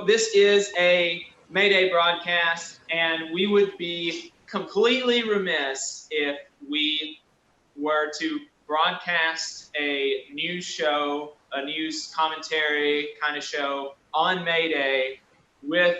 This is a May Day broadcast, and we would be completely remiss if we were to broadcast a news show, a news commentary kind of show on May Day with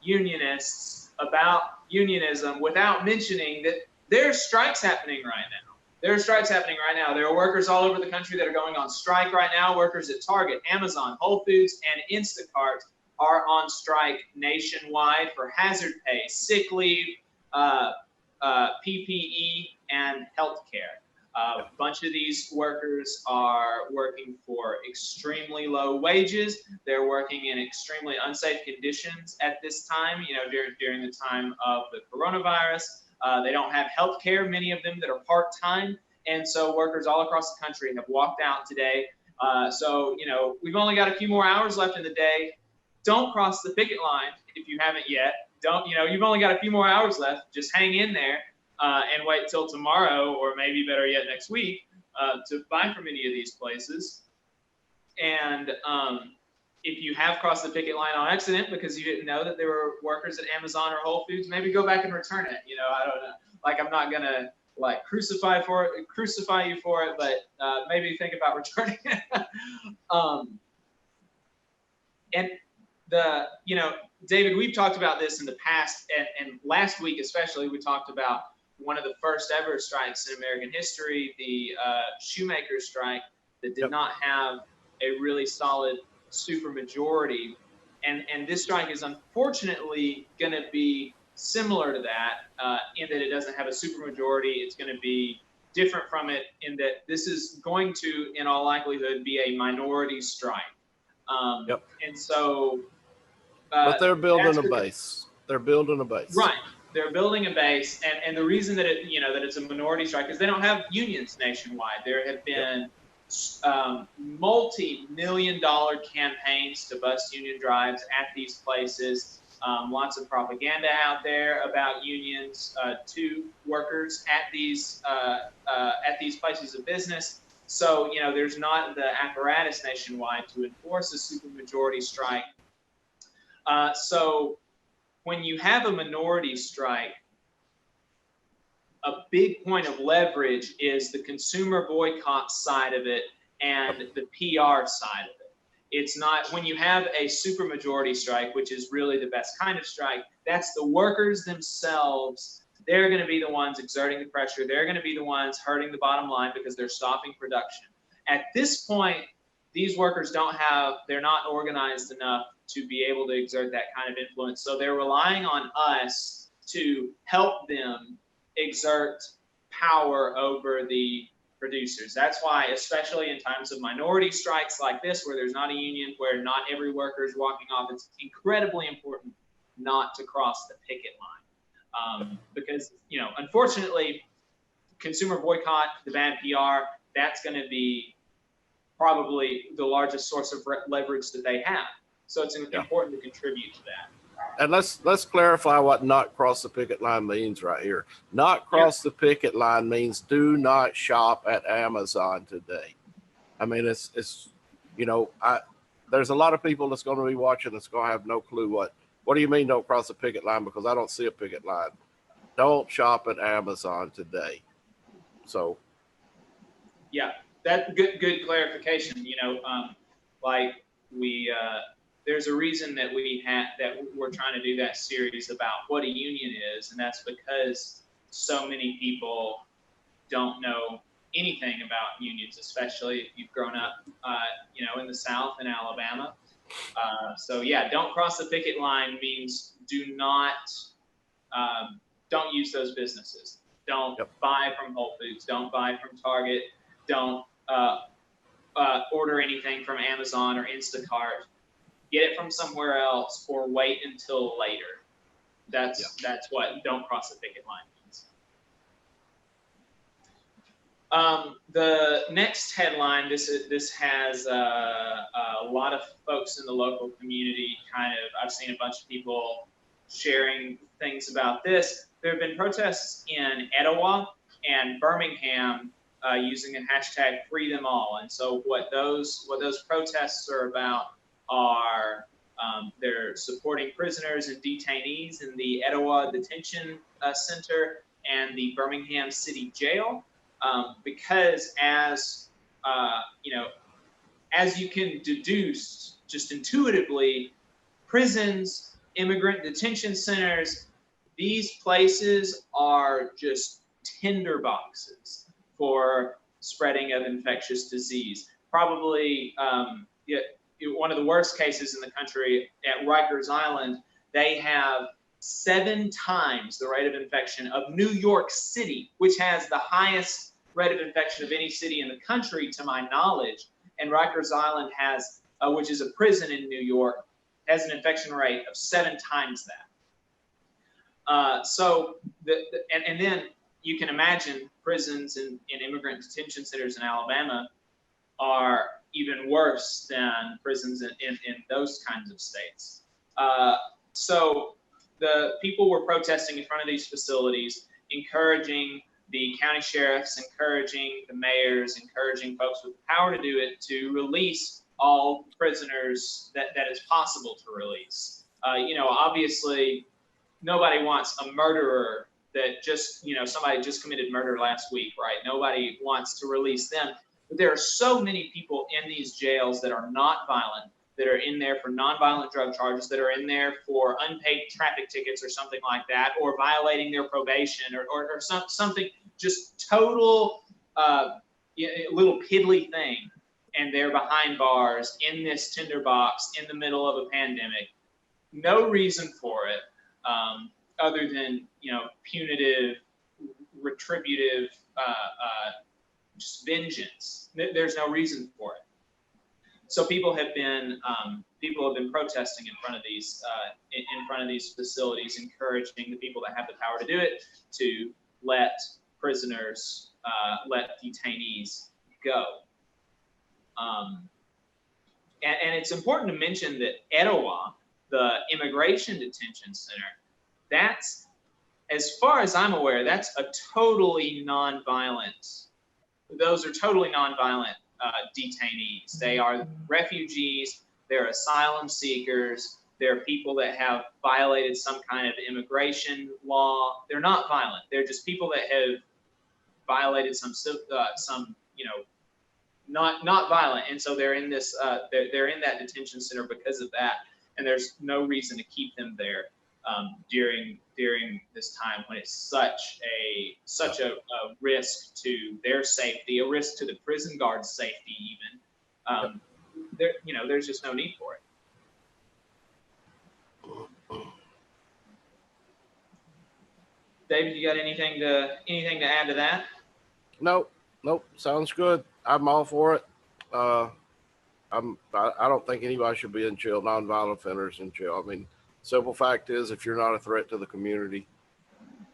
unionists about unionism without mentioning that there are strikes happening right now. There are strikes happening right now. There are workers all over the country that are going on strike right now. Workers at Target, Amazon, Whole Foods, and Instacart are on strike nationwide for hazard pay, sick leave, PPE, and health care. A bunch of these workers are working for extremely low wages. They're working in extremely unsafe conditions at this time, during the time of the coronavirus. They don't have health care, many of them that are part-time. And so workers all across the country have walked out today. So we've only got a few more hours left in the day. Don't cross the picket line if you haven't yet. You've only got a few more hours left. Just hang in there and wait till tomorrow, or maybe better yet next week, to buy from any of these places. And if you have crossed the picket line on accident because you didn't know that there were workers at Amazon or Whole Foods, maybe go back and return it. I don't know. I'm not gonna crucify you for it, but maybe think about returning it. And David, we've talked about this in the past, and last week especially, we talked about one of the first ever strikes in American history, the shoemaker strike that did not have a really solid supermajority. And this strike is unfortunately going to be similar to that in that it doesn't have a supermajority. It's going to be different from it in that this is going to, in all likelihood, be a minority strike. And so, but they're building a base. They're building a base. Right. They're building a base. And the reason that that it's a minority strike is they don't have unions nationwide. There have been multi-million-dollar campaigns to bust union drives at these places. Lots of propaganda out there about unions to workers at these places of business. So, there's not the apparatus nationwide to enforce a supermajority strike. So when you have a minority strike, a big point of leverage is the consumer boycott side of it and the PR side of it. It's not when you have a supermajority strike, which is really the best kind of strike, that's the workers themselves. They're going to be the ones exerting the pressure. They're going to be the ones hurting the bottom line because they're stopping production. At this point, these workers they're not organized enough to be able to exert that kind of influence. So they're relying on us to help them exert power over the producers. That's why, especially in times of minority strikes like this, where there's not a union, where not every worker is walking off, it's incredibly important not to cross the picket line. Because, unfortunately, consumer boycott, the bad PR, that's going to be probably the largest source of leverage that they have. So it's important to contribute to that. And let's clarify what not cross the picket line means right here. Not cross the picket line means do not shop at Amazon today. I mean, it's there's a lot of people that's going to be watching that's going to have no clue what do you mean don't cross the picket line, because I don't see a picket line. Don't shop at Amazon today. So. Yeah, that's good clarification. There's a reason that we're trying to do that series about what a union is, and that's because so many people don't know anything about unions, especially if you've grown up, in the South in Alabama. Don't cross the picket line means don't use those businesses. Don't buy from Whole Foods. Don't buy from Target. Don't order anything from Amazon or Instacart. Get it from somewhere else or wait until later. That's what don't cross the picket line means. The next headline, this has a lot of folks in the local community I've seen a bunch of people sharing things about this. There have been protests in Etowah and Birmingham using a hashtag #FreeThemAll. And so what those protests are about are They're supporting prisoners and detainees in the Etowah Detention Center and the Birmingham City Jail, because as as you can deduce just intuitively, prisons, immigrant detention centers, these places are just tinderboxes for spreading of infectious disease. Probably one of the worst cases in the country at Rikers Island, they have 7 times the rate of infection of New York City, which has the highest rate of infection of any city in the country, to my knowledge. And Rikers Island has, which is a prison in New York, has an infection rate of 7 times that. And then you can imagine prisons in immigrant detention centers in Alabama are even worse than prisons in those kinds of states. So the people were protesting in front of these facilities, encouraging the county sheriffs, encouraging the mayors, encouraging folks with the power to do it to release all prisoners that is possible to release. Obviously, nobody wants a murderer that just, somebody just committed murder last week, right? Nobody wants to release them. But there are so many people in these jails that are not violent, that are in there for nonviolent drug charges, that are in there for unpaid traffic tickets or something like that, or violating their probation, or something just total little piddly thing. And they're behind bars in this tinderbox in the middle of a pandemic. No reason for it, other than punitive, retributive, just vengeance. There's no reason for it. So people have been protesting in front of these facilities, encouraging the people that have the power to do it to let prisoners, let detainees go. And it's important to mention that Etowah, the immigration detention center, that's, as far as I'm aware, that's a totally nonviolent. Those are totally nonviolent detainees. They are refugees. They're asylum seekers. They're people that have violated some kind of immigration law. They're not violent. They're just people that have violated some not violent, and so they're in this they're in that detention center because of that, and there's no reason to keep them there during this time when it's such a risk to their safety, a risk to the prison guards' safety even. There's just no need for it. David, you got anything to add to that? Nope. Sounds good. I'm all for it. I don't think anybody should be in jail. Nonviolent offenders in jail. I mean, simple fact is, if you're not a threat to the community,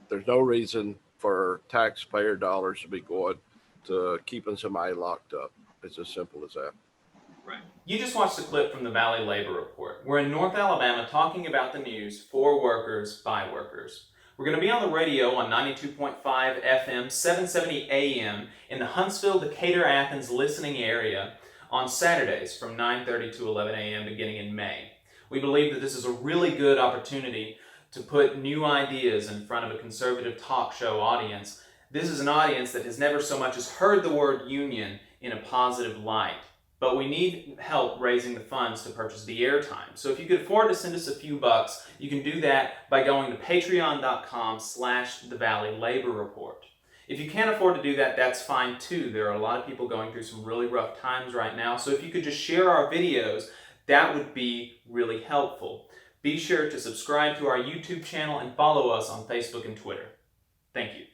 there's no reason for taxpayer dollars to be going to keeping somebody locked up. It's as simple as that. Right. You just watched a clip from the Valley Labor Report. We're in North Alabama talking about the news for workers by workers. We're going to be on the radio on 92.5 FM, 770 AM in the Huntsville, Decatur, Athens listening area on Saturdays from 9:30 to 11 AM beginning in May. We believe that this is a really good opportunity to put new ideas in front of a conservative talk show audience. This is an audience that has never so much as heard the word union in a positive light. But we need help raising the funds to purchase the airtime. So if you could afford to send us a few bucks, you can do that by going to patreon.com/thevalleylaborreport. If you can't afford to do that, that's fine too. There are a lot of people going through some really rough times right now. So if you could just share our videos, that would be really helpful. Be sure to subscribe to our YouTube channel and follow us on Facebook and Twitter. Thank you.